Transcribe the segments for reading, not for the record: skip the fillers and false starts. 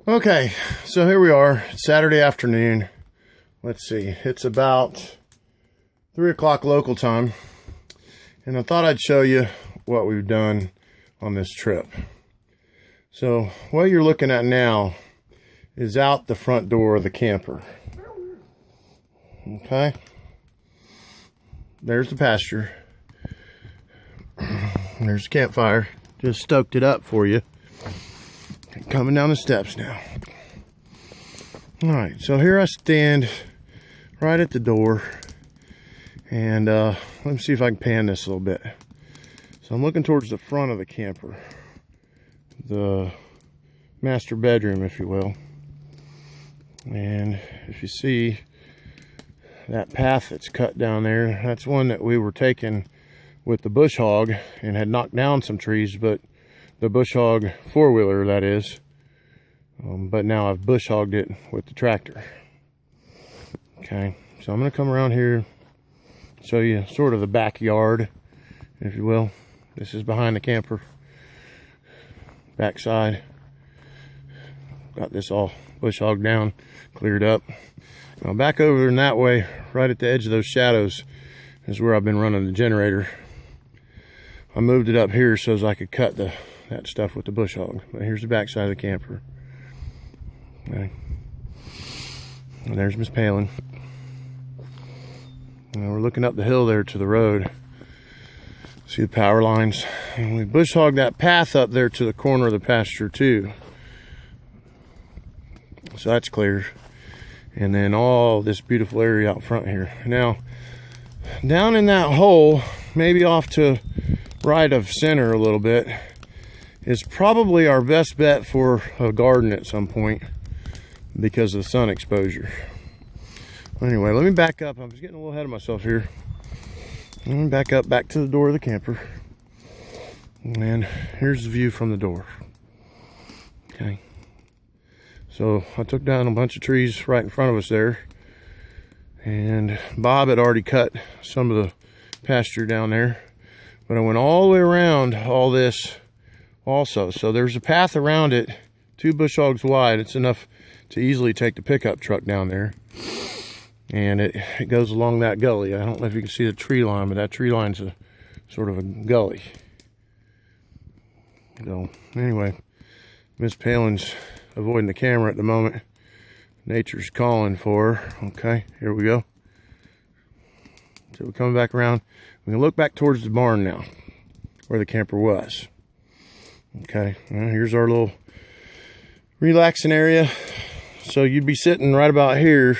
Okay, so here we are. It's Saturday afternoon. Let's see, it's about 3 o'clock local time, and I thought I'd show you what we've done on this trip. So what you're looking at now is out the front door of the camper. Okay, there's the pasture. There's the campfire. Just stoked it up for you. Coming down the steps now. Alright, so here I stand right at the door, and let me see if I can pan this a little bit. So I'm looking towards the front of the camper, the master bedroom, if you will. And if you see that path that's cut down there, that's one that we were taking with the bush hog and had knocked down some trees, but the bush hog four-wheeler, that is. But now I've bush hogged it with the tractor. Okay, so I'm going to come around here, show you sort of the backyard, if you will. This is behind the camper, backside. Got this all bush hogged down, cleared up. Now back over in that way, right at the edge of those shadows, is where I've been running the generator. I moved it up here so as I could cut that stuff with the bush hog. But here's the backside of the camper. Okay. And there's Miss Palin. And we're looking up the hill there to the road. See the power lines. And we bush hogged that path up there to the corner of the pasture too. So that's clear. And then all this beautiful area out front here. Now, down in that hole, maybe off to right of center a little bit, is probably our best bet for a garden at some point because of the sun exposure. Anyway, let me back up. I was getting a little ahead of myself here. Let me back up back to the door of the camper. And here's the view from the door. Okay. So I took down a bunch of trees right in front of us there. And Bob had already cut some of the pasture down there. But I went all the way around all this also. So there's a path around it, 2 bush hogs wide. It's enough to easily take the pickup truck down there. And it goes along that gully. I don't know if you can see the tree line, but that tree line's a sort of a gully. So anyway, Miss Palin's avoiding the camera at the moment. Nature's calling for her. Okay, here we go. So we're coming back around. We can look back towards the barn now, where the camper was. Okay, well, here's our little relaxing area. So you'd be sitting right about here,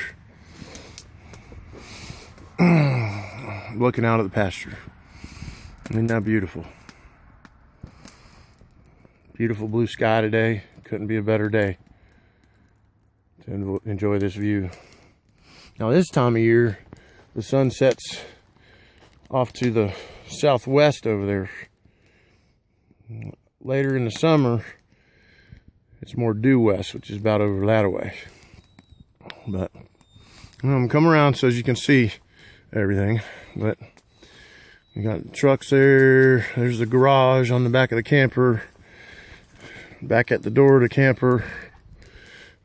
looking out at the pasture. Isn't that beautiful? Beautiful blue sky today. Couldn't be a better day to enjoy this view. Now this time of year, the sun sets off to the southwest over there. Later in the summer, it's more due west, which is about over that way. But I'm gonna come around so as you can see everything. But we got trucks there. There's the garage on the back of the camper. Back at the door of the camper,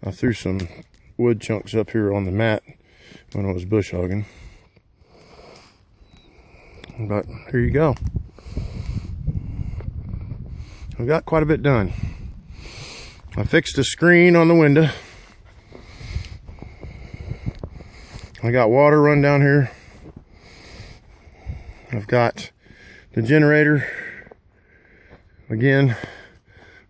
I threw some wood chunks up here on the mat when I was bush hogging. But here you go. I got quite a bit done. I fixed the screen on the window. I got water run down here. I've got the generator. Again,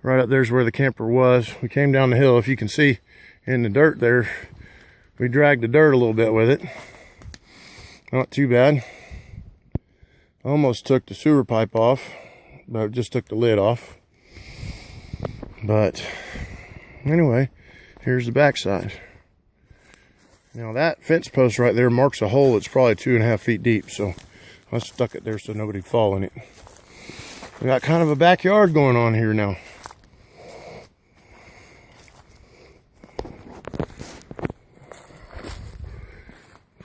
right up there's where the camper was. We came down the hill. If you can see in the dirt there, we dragged the dirt a little bit with it. Not too bad. Almost took the sewer pipe off, but just took the lid off. But anyway, here's the backside. Now that fence post right there marks a hole that's probably 2.5 feet deep, so I stuck it there so nobody'd fall in it. We got kind of a backyard going on here now.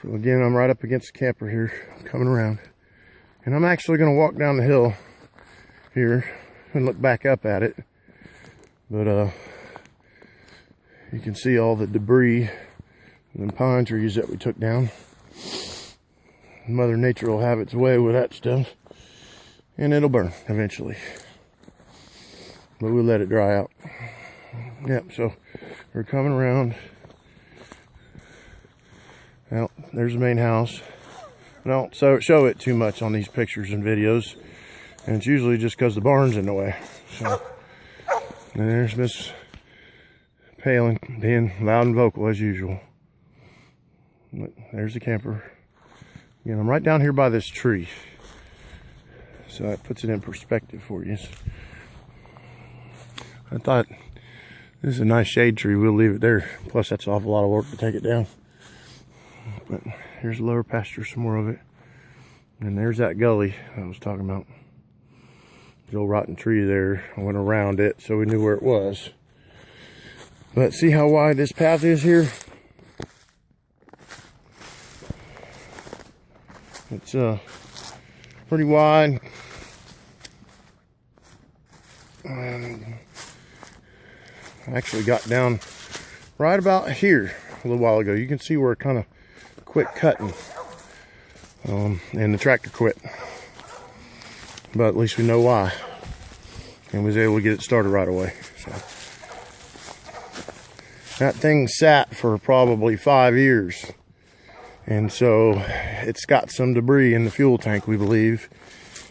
So again, I'm right up against the camper here, coming around. And I'm actually going to walk down the hill here and look back up at it. But You can see all the debris and the pine trees that we took down. Mother Nature will have its way with that stuff, and it'll burn eventually. But we'll let it dry out. Yep, so we're coming around. Well, there's the main house. I don't show it too much on these pictures and videos, and it's usually just because the barn's in the way. So, and there's Miss Palin being loud and vocal as usual. But there's the camper. Again, I'm right down here by this tree, so that puts it in perspective for you. I thought this is a nice shade tree. We'll leave it there. Plus, that's an awful lot of work to take it down. But here's the lower pasture, some more of it. And there's that gully I was talking about. The old rotten tree there. I went around it so we knew where it was. But see how wide this path is here? It's pretty wide. And I actually got down right about here a little while ago. You can see where it kind of quit cutting. And the tractor quit. But at least we know why. And was able to get it started right away. So that thing sat for probably 5 years. And so it's got some debris in the fuel tank, we believe.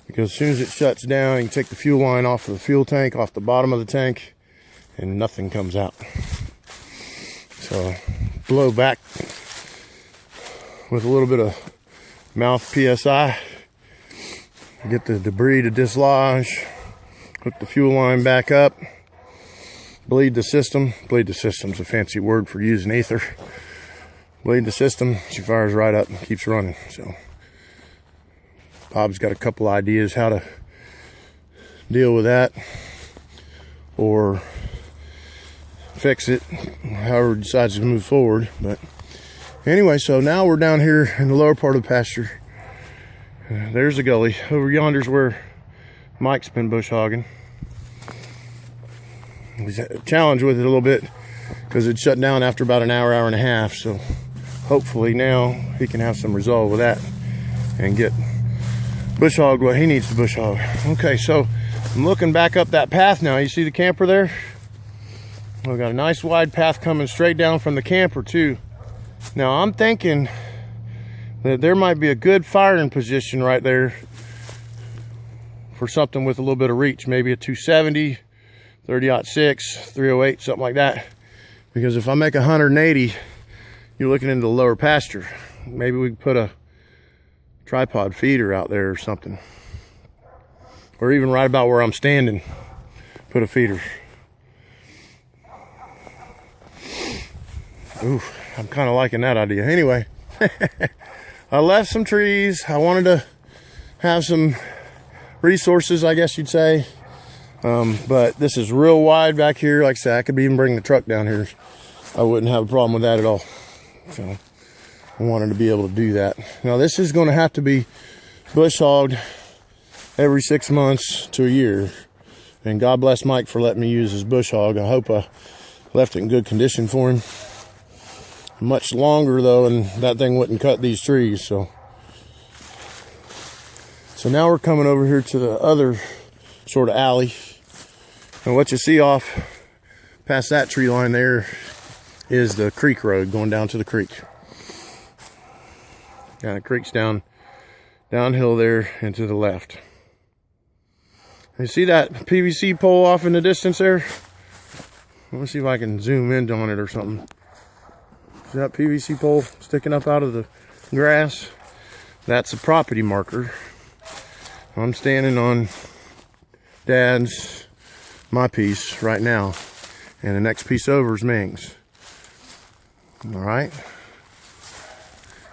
Because as soon as it shuts down, you can take the fuel line off of the fuel tank, off the bottom of the tank, and nothing comes out. So blow back with a little bit of mouth PSI, get the debris to dislodge, hook the fuel line back up, bleed the system. Bleed the system's a fancy word for using ether. Bleed the system, she fires right up and keeps running. So Bob's got a couple ideas how to deal with that or fix it, however he decides to move forward. But anyway, so now we're down here in the lower part of the pasture. There's the gully. Over yonder's where Mike's been bush hogging. He's had a challenge with it a little bit because it shut down after about an hour, hour and a half. So hopefully now he can have some resolve with that and get bush hog what he needs to bush hog. Okay, so I'm looking back up that path now. You see the camper there? We've got a nice wide path coming straight down from the camper too. Now I'm thinking that there might be a good firing position right there for something with a little bit of reach, maybe a 270, 30-06, 308, something like that. Because if I make 180, you're looking into the lower pasture. Maybe we can put a tripod feeder out there or something. Or even right about where I'm standing, put a feeder. Ooh, I'm kind of liking that idea. Anyway, I left some trees. I wanted to have some resources, I guess you'd say. But this is real wide back here. Like I said, I could even bring the truck down here. I wouldn't have a problem with that at all. So I wanted to be able to do that. Now this is going to have to be bush hogged every 6 months to a year. And God bless Mike for letting me use his bush hog. I hope I left it in good condition for him. Much longer though, and that thing wouldn't cut these trees. So now we're coming over here to the other sort of alley. And what you see off past that tree line there is the creek road going down to the creek. Yeah, the creek's downhill there and to the left. You see that PVC pole off in the distance there? Let me see if I can zoom in on it or something. See that PVC pole sticking up out of the grass? That's a property marker. I'm standing on my piece right now, and the next piece over is Ming's. All right.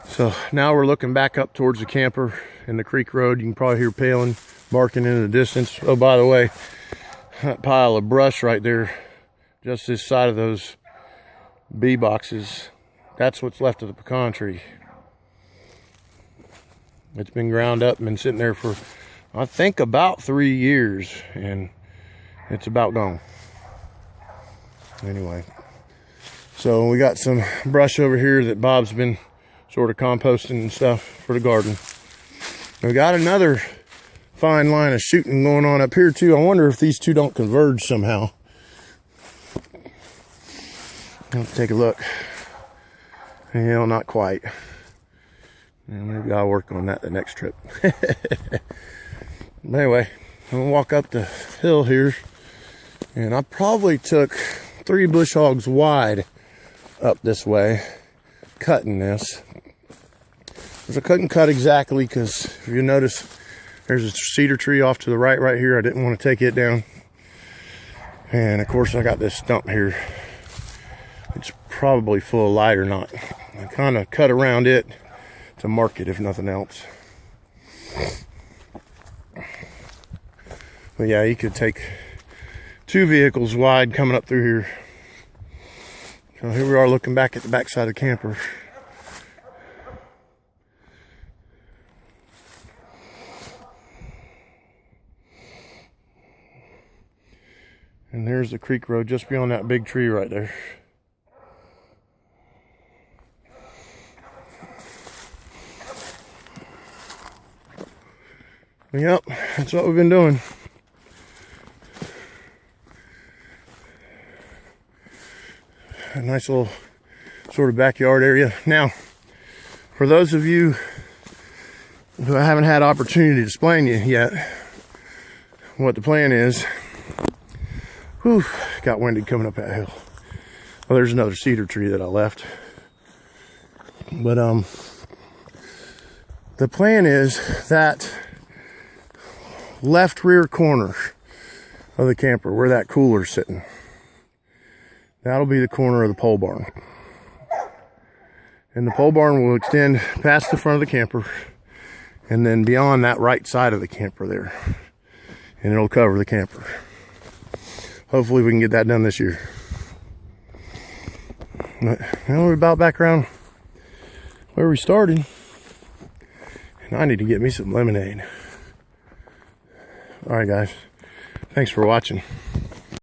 So now we're looking back up towards the camper and the creek road. You can probably hear Palin barking in the distance. Oh, by the way, that pile of brush right there, just this side of those bee boxes, that's what's left of the pecan tree. It's been ground up and been sitting there for, I think, about 3 years, and it's about gone. Anyway, So we got some brush over here that Bob's been sort of composting and stuff for the garden. We got another fine line of shooting going on up here too. I wonder if these two don't converge somehow. Let's take a look. Not quite. Maybe I'll work on that the next trip. But anyway, I'm gonna walk up the hill here, and I probably took 3 bush hogs wide up this way, cutting this. I couldn't cut exactly because if you notice, there's a cedar tree off to the right here. I didn't want to take it down. And of course I got this stump here. It's probably full of light or not. I kind of cut around it to mark it if nothing else. But yeah, you could take 2 vehicles wide coming up through here. So here we are looking back at the backside of the camper. And there's the creek road just beyond that big tree right there. Yep, that's what we've been doing. A nice little sort of backyard area. Now, for those of you who I haven't had opportunity to explain to you yet what the plan is, whew, got winded coming up that hill. Well, there's another cedar tree that I left. But the plan is that left rear corner of the camper, where that cooler's sitting, that'll be the corner of the pole barn. And the pole barn will extend past the front of the camper and then beyond that right side of the camper there. And it'll cover the camper. Hopefully we can get that done this year. But now we're about back around where we started. And I need to get me some lemonade. All right, guys. Thanks for watching.